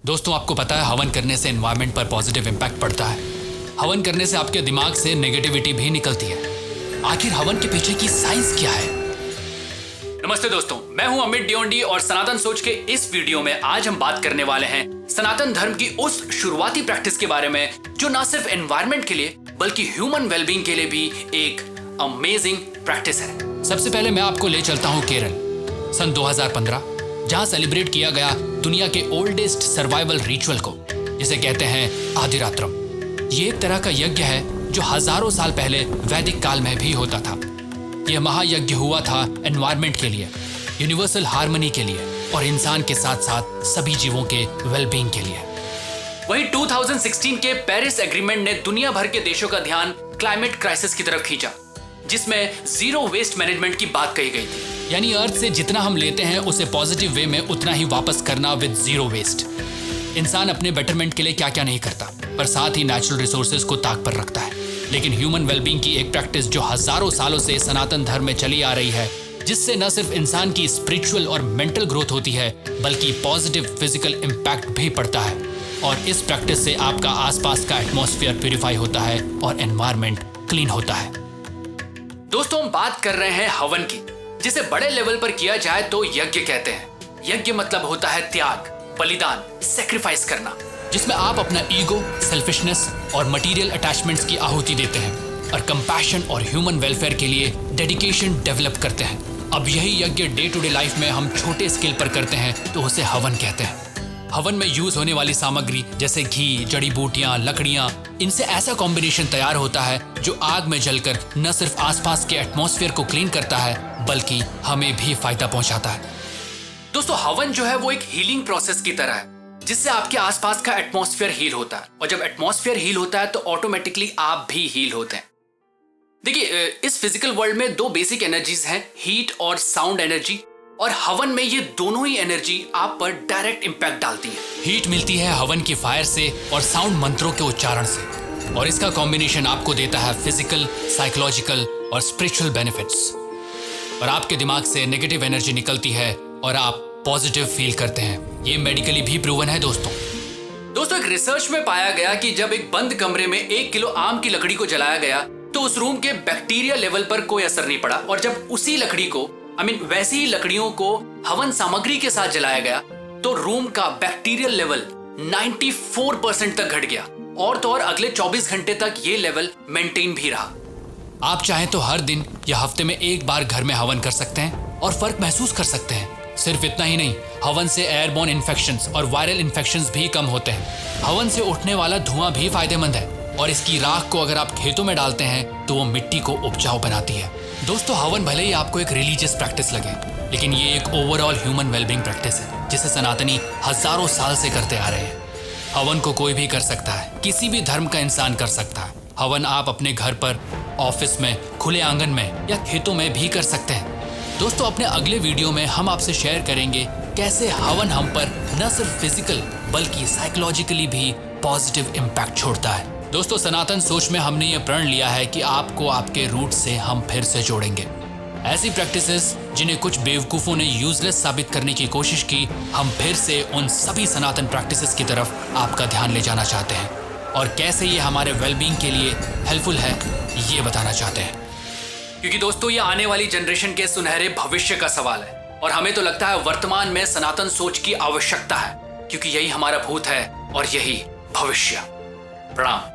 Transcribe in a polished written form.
दोस्तों, आपको पता है हवन करने से एनवायरनमेंट पर पॉजिटिव इम्पैक्ट पड़ता है। हवन करने से आपके दिमाग से नेगेटिविटी भी निकलती है। आखिर हवन के पीछे की साइंस क्या है? नमस्ते दोस्तों, मैं हूं अमित डियोंडी और सनातन सोच के इस वीडियो में आज हम बात करने वाले हैं सनातन धर्म की उस शुरुआती प्रैक्टिस के बारे में जो ना सिर्फ एनवायरनमेंट के लिए बल्कि ह्यूमन वेलबींग के लिए भी एक अमेजिंग प्रैक्टिस है। सबसे पहले मैं आपको ले चलता हूं केरल सन 2015, जहां सेलिब्रेट किया गया दुनिया के ओल्डेस्ट सर्वाइवल रिचुअल को, जिसे कहते हैं आदिरात्रम। ये एक तरह का यज्ञ है जो हजारों साल पहले वैदिक काल में भी होता था। यह महायज्ञ हुआ था एनवायरनमेंट के लिए, यूनिवर्सल हार्मनी के लिए और इंसान के साथ साथ सभी जीवों के वेलबींग के लिए। वहीं 2016 के पेरिस एग्रीमेंट ने दुनिया भर के देशों का ध्यान क्लाइमेट क्राइसिस की तरफ खींचा, जिसमें जीरो वेस्ट मैनेजमेंट की बात कही गई थी। यानी अर्थ से जितना हम लेते हैं उसे पॉजिटिव वे में उतना ही वापस करना विद जीरो वेस्ट। इंसान अपने बेटरमेंट के लिए क्या क्या नहीं करता, पर साथ ही नेचुरल रिसोर्सेज को ताक पर रखता है। लेकिन ह्यूमन वेलबींग की एक प्रैक्टिस जो हजारों सालों से सनातन धर्म में चली आ रही है, जिससे न सिर्फ इंसान की स्पिरिचुअल और मेंटल ग्रोथ होती है बल्कि पॉजिटिव फिजिकल इम्पैक्ट भी पड़ता है। और इस प्रैक्टिस से आपका आसपास का एटमॉस्फेयर प्यूरिफाई होता है और एनवायरनमेंट क्लीन होता है। दोस्तों, हम बात कर रहे हैं हवन की, जिसे बड़े लेवल पर किया जाए तो यज्ञ कहते हैं। यज्ञ मतलब होता है त्याग, बलिदान, सेक्रीफाइस करना, जिसमें आप अपना ईगो, सेल्फिशनेस और मटेरियल अटैचमेंट्स की आहुति देते हैं और कंपैशन और ह्यूमन वेलफेयर के लिए डेडिकेशन डेवलप करते हैं। अब यही यज्ञ डे टू डे लाइफ में हम छोटे स्केल पर करते हैं तो उसे हवन कहते हैं। हवन में यूज होने वाली सामग्री जैसे घी, जड़ी बूटियां, लकड़ियां, इनसे ऐसा कॉम्बिनेशन तैयार होता है जो आग में जलकर न सिर्फ आसपास के एटमॉस्फेयर को क्लीन करता है बल्कि हमें भी फायदा पहुंचाता है। दोस्तों, हवन जो है वो एक हीलिंग प्रोसेस की तरह है, जिससे आपके आसपास का एटमॉस्फेयर हील होता है, और जब एटमॉस्फेयर हील होता है तो ऑटोमेटिकली आप भी हील होते हैं। देखिए, इस फिजिकल वर्ल्ड में दो बेसिक एनर्जीज हैं, हीट और साउंड एनर्जी, और हवन में ये दोनों ही एनर्जी आप पर डायरेक्ट इंपैक्ट डालती है। हीट मिलती है हवन की फायर से और साउंड मंत्रों के उच्चारण से, और इसका कॉम्बिनेशन आपको देता है फिजिकल, साइकोलॉजिकल और स्पिरिचुअल बेनिफिट्स। और आपके दिमाग से नेगेटिव एनर्जी निकलती है और आप पॉजिटिव फील करते हैं। ये मेडिकली भी प्रूवन है दोस्तों, एक रिसर्च में पाया गया कि जब एक बंद कमरे में 1 किलो आम की लकड़ी को जलाया गया तो उस रूम के बैक्टीरिया लेवल पर कोई असर नहीं पड़ा, और जब उसी लकड़ी को वैसी ही लकड़ियों को हवन सामग्री के साथ जलाया गया तो रूम का बैक्टीरियल लेवल 94% तक घट गया, और तो और अगले 24 घंटे तक ये लेवल मेंटेन भी रहा। आप चाहें तो हर दिन या हफ्ते में एक बार घर में हवन कर सकते हैं और फर्क महसूस कर सकते हैं। सिर्फ इतना ही नहीं, हवन से एयरबोर्न इन्फेक्शंस और वायरल इन्फेक्शंस भी कम होते हैं। हवन से उठने वाला धुआं भी फायदेमंद है, और इसकी राख को अगर आप खेतों में डालते हैं तो वो मिट्टी को उपजाऊ बनाती है। दोस्तों, हवन भले ही आपको एक रिलीजियस प्रैक्टिस लगे, लेकिन ये एक ओवरऑल ह्यूमन वेलबींग प्रैक्टिस है जिसे सनातनी हजारों साल से करते आ रहे हैं। हवन को कोई भी कर सकता है, किसी भी धर्म का इंसान कर सकता है। हवन आप अपने घर पर, ऑफिस में, खुले आंगन में या खेतों में भी कर सकते हैं। दोस्तों, अपने अगले वीडियो में हम आपसे शेयर करेंगे कैसे हवन हम पर न सिर्फ फिजिकल बल्कि साइकोलॉजिकली भी पॉजिटिव इम्पैक्ट छोड़ता है। दोस्तों, सनातन सोच में हमने ये प्रण लिया है कि आपको आपके रूट से हम फिर से जोड़ेंगे। ऐसी प्रैक्टिसेस जिन्हें कुछ बेवकूफ़ों ने यूजलेस साबित करने की कोशिश की, हम फिर से उन सभी सनातन प्रैक्टिसेस की तरफ आपका ध्यान ले जाना चाहते हैं, और कैसे ये हमारे वेलबींग के लिए हेल्पफुल है ये बताना चाहते हैं। क्योंकि दोस्तों, ये आने वाली जनरेशन के सुनहरे भविष्य का सवाल है, और हमें तो लगता है वर्तमान में सनातन सोच की आवश्यकता है, क्योंकि यही हमारा भूत है और यही भविष्य। प्रणाम।